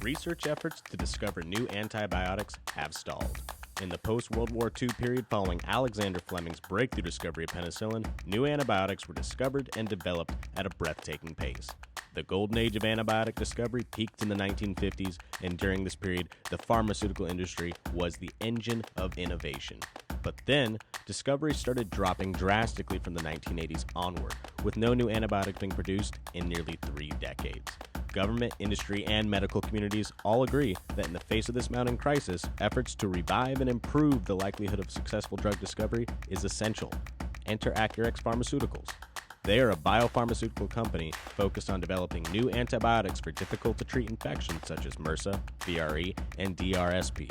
research efforts to discover new antibiotics have stalled. In the post-World War II period following Alexander Fleming's breakthrough discovery of penicillin, new antibiotics were discovered and developed at a breathtaking pace. The golden age of antibiotic discovery peaked in the 1950s, and during this period, the pharmaceutical industry was the engine of innovation. But then, discoveries started dropping drastically from the 1980s onward, with no new antibiotic being produced in nearly 3 decades. Government, industry, and medical communities all agree that in the face of this mounting crisis, efforts to revive and improve the likelihood of successful drug discovery is essential. Enter Acurx Pharmaceuticals. They are a biopharmaceutical company focused on developing new antibiotics for difficult-to-treat infections such as MRSA, VRE, and DRSP.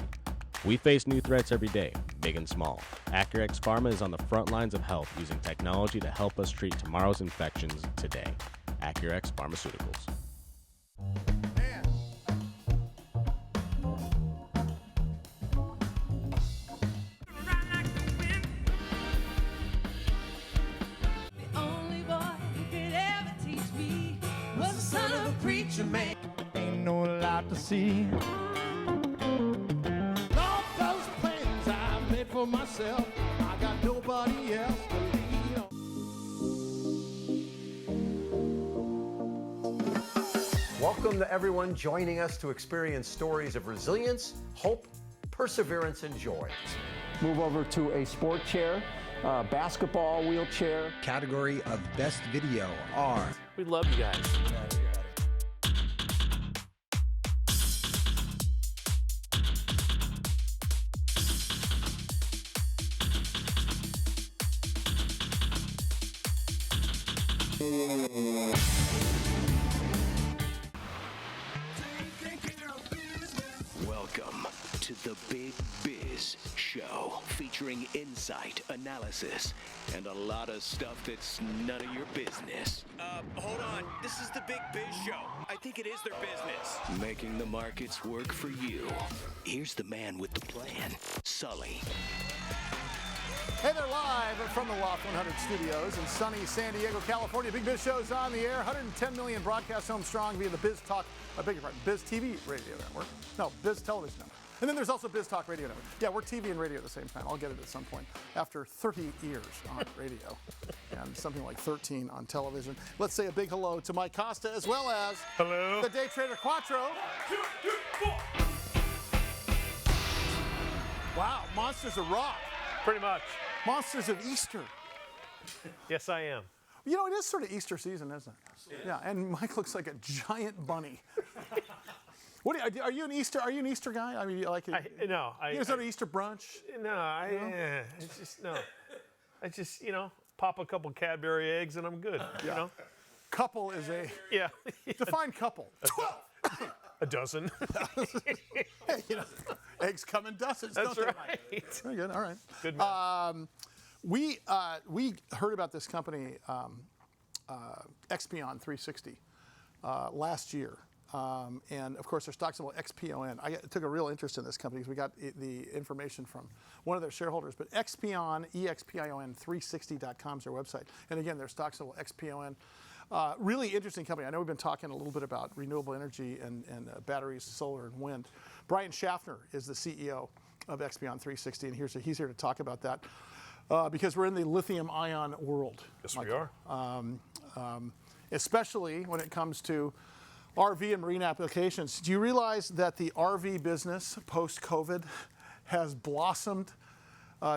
We face new threats every day, big and small. Acurx Pharma is on the front lines of health using technology to help us treat tomorrow's infections today. Acurx Pharmaceuticals. Man, ain't no lot to see. All those plans I made for myself, I got nobody else to lean on. Welcome to everyone joining us to experience stories of resilience, hope, perseverance, and joy. Move over to a sport chair, basketball wheelchair. Category of best video are. We love you guys. Welcome to the Big Biz Show, featuring insight, analysis, and a lot of stuff that's none of your business. Hold on. This is the Big Biz Show. I think it is their business. Making the markets work for you. Here's the man with the plan, Sully. Hey, they're live from the Loft 100 studios in sunny San Diego, California. Big Biz Show's on the air. 110 million broadcast home strong via the Biz Talk, BizTV radio network. No, Biz Television Network. And then there's also Biz Talk Radio Network. Yeah, we're TV and radio at the same time. I'll get it at some point. After 30 years on radio and something like 13 on television. Let's say a big hello to Mike Costa as well as Hello. The Day Trader Quattro. 1, 2, 3, 4. Wow, monsters of rock. Pretty much. Monsters of Easter. Yes, I am. You know, it is sort of Easter season, isn't it? Yeah, and Mike looks like a giant bunny. Are you an Easter guy? I mean, you like it? No. You guys have an Easter brunch? I just, pop a couple Cadbury eggs and I'm good, you know? Couple is a... Yeah. Define couple. 12. A dozen. Hey, eggs come in dozens, That's don't right. they? Very good, all right. Good man. We heard about this company, Expion360, last year. And of course, their stock symbol XPON. I took a real interest in this company because we got the information from one of their shareholders. But Expion, EXPION360.com is their website. And again, their stock symbol XPON. Really interesting company. I know we've been talking a little bit about renewable energy and batteries, solar and wind. Brian Schaffner is the CEO of Expion360, and he's here to talk about that because we're in the lithium-ion world. Yes, Michael. we are. Especially when it comes to RV and marine applications. Do you realize that the RV business post-COVID has blossomed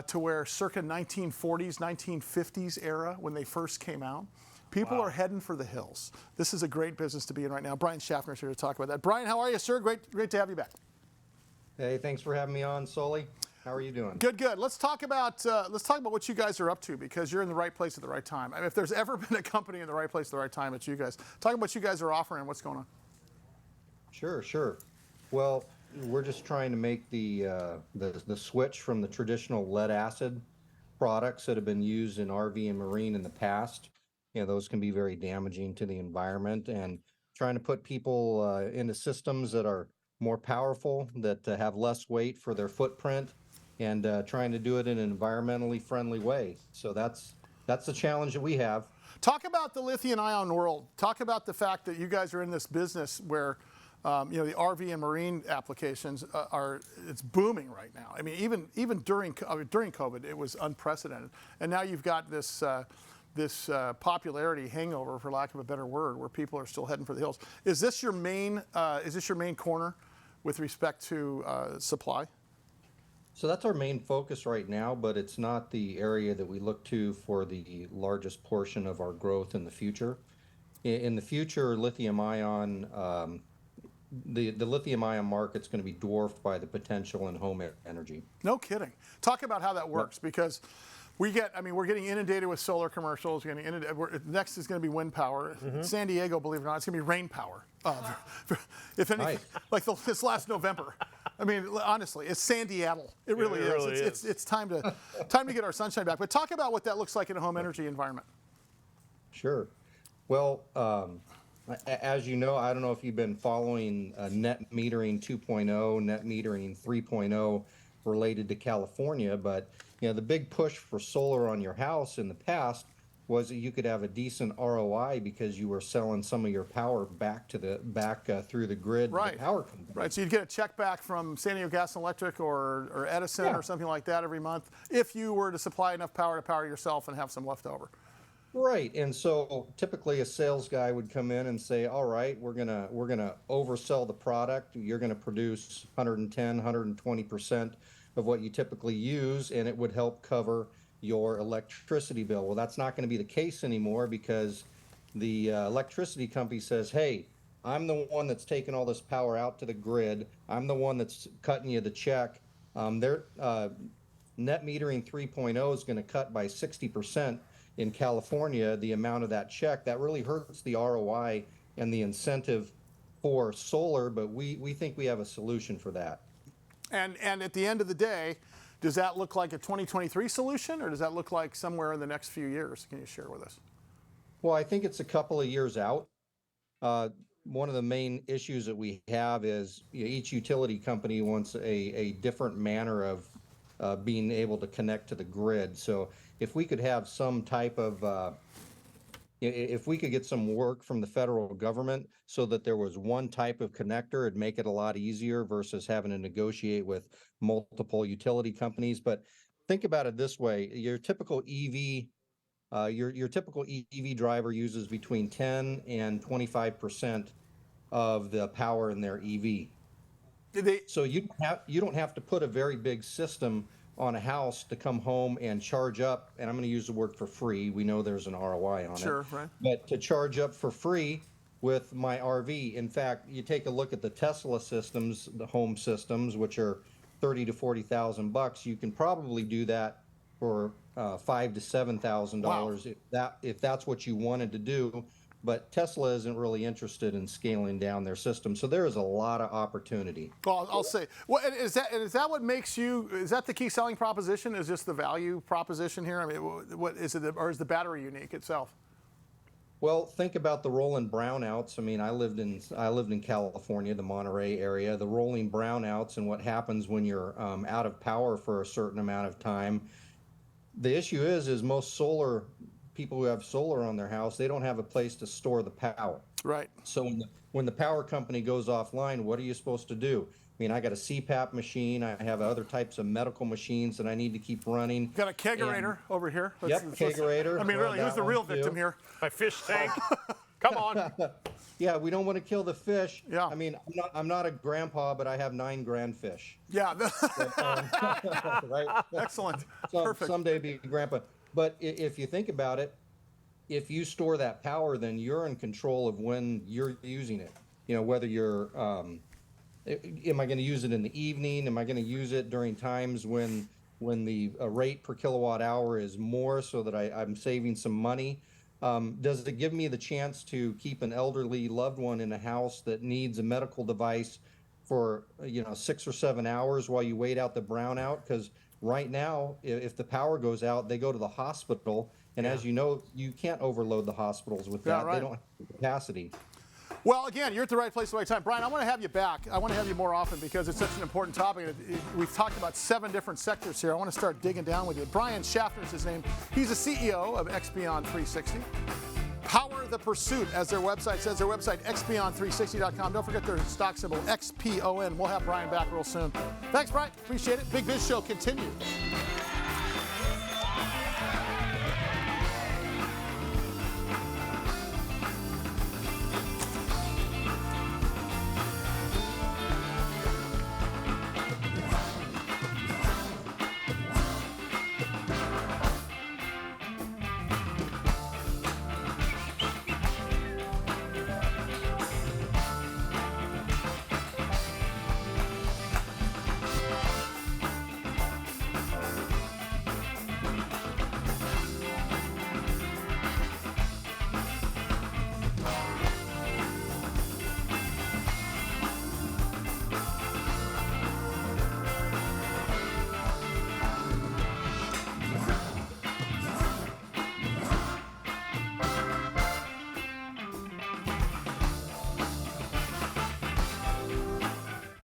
to where circa 1940s, 1950s era when they first came out? People are heading for the hills. This is a great business to be in right now. Brian Schaffner is here to talk about that. Brian, how are you, sir? Great to have you back. Hey, thanks for having me on, Sully. How are you doing? Good. Let's talk about what you guys are up to because you're in the right place at the right time. I mean, if there's ever been a company in the right place at the right time, it's you guys. Talk about what you guys are offering and what's going on. Sure. Well, we're just trying to make the switch from the traditional lead acid products that have been used in RV and marine in the past. Those can be very damaging to the environment, and trying to put people into systems that are more powerful, that have less weight for their footprint, and trying to do it in an environmentally friendly way. So that's the challenge that we have. Talk about the lithium-ion world. Talk about the fact that you guys are in this business where The RV and marine applications it's booming right now. I mean, even during COVID, it was unprecedented. And now you've got this popularity hangover, for lack of a better word, where people are still heading for the hills. Is this your main corner with respect to supply? So that's our main focus right now, but it's not the area that we look to for the largest portion of our growth in the future. In the future, lithium-ion, the lithium-ion market's going to be dwarfed by the potential in home energy. No kidding. Talk about how that works, because we're getting inundated with solar commercials. Next is going to be wind power. San Diego, believe it or not, it's going to be rain power. If anything, like this last November. I mean, honestly, it's San Diego. It really is. It's time to get our sunshine back. But talk about what that looks like in a home energy environment. Sure. Well, as you know, I don't know if you've been following net metering 2.0, net metering 3.0 related to California, but the big push for solar on your house in the past was that you could have a decent ROI because you were selling some of your power back through the grid. Right. To the power company. Right. So you'd get a check back from San Diego Gas and Electric or Edison or something like that every month if you were to supply enough power to power yourself and have some left over. Right. And so typically a sales guy would come in and say, all right, we're gonna oversell the product. You're gonna produce 110, 120% of what you typically use, and it would help cover your electricity bill. Well, that's not going to be the case anymore, because the electricity company says, hey, I'm the one that's taking all this power out to the grid. I'm the one that's cutting you the check. Their net metering 3.0 is going to cut by 60% in California the amount of that check. That really hurts the ROI and the incentive for solar, but we think we have a solution for that. And at the end of the day, does that look like a 2023 solution, or does that look like somewhere in the next few years? Can you share with us? Well, I think it's a couple of years out. One of the main issues that we have is each utility company wants a different manner of being able to connect to the grid. So if we could have some type of if we could get some work from the federal government so that there was one type of connector, it'd make it a lot easier versus having to negotiate with multiple utility companies. But think about it this way: your typical EV, your typical EV driver uses between 10 and 25% of the power in their EV. So you don't have to put a very big system on a house to come home and charge up, and I'm going to use the word for free. We know there's an ROI on it. Sure, right. But to charge up for free with my RV. In fact, you take a look at the Tesla systems, the home systems, which are $30,000 to $40,000. You can probably do that for $5,000 to $7,000 if that's what you wanted to do. But Tesla isn't really interested in scaling down their system, so there is a lot of opportunity. Well, I'll say, well, is that what makes you? Is that the key selling proposition? Is just the value proposition here? I mean, what is it, or is the battery unique itself? Well, think about the rolling brownouts. I mean, I lived in California, the Monterey area. The rolling brownouts and what happens when you're out of power for a certain amount of time. The issue is most solar people who have solar on their house, they don't have a place to store the power. Right. So when the power company goes offline, what are you supposed to do? I mean, I got a CPAP machine. I have other types of medical machines that I need to keep running. Got a kegerator over here. Kegerator. I mean, really, who's the real victim here? My fish tank. Come on. Yeah, we don't want to kill the fish. Yeah. I mean, I'm not a grandpa, but I have 9 grandfish. Yeah. Right. Excellent. So Perfect. Someday be a grandpa. But if you think about it, if you store that power, then you're in control of when you're using it. You know, whether you're, am I going to use it in the evening? Am I going to use it during times when the rate per kilowatt hour is more, so that I'm saving some money? Does it give me the chance to keep an elderly loved one in a house that needs a medical device for 6 or 7 hours while you wait out the brownout? Because right now, if the power goes out, they go to the hospital, and as you know, you can't overload the hospitals with that. Right. They don't have the capacity. Well, again, you're at the right place at the right time. Brian, I want to have you back. I want to have you more often because it's such an important topic. We've talked about 7 different sectors here. I want to start digging down with you. Brian Schaffner is his name. He's the CEO of Expion360. Power of the pursuit, as their website says. Their website, Expion360.com. Don't forget their stock symbol, XPON. We'll have Brian back real soon. Thanks, Brian. Appreciate it. Big Biz Show continues.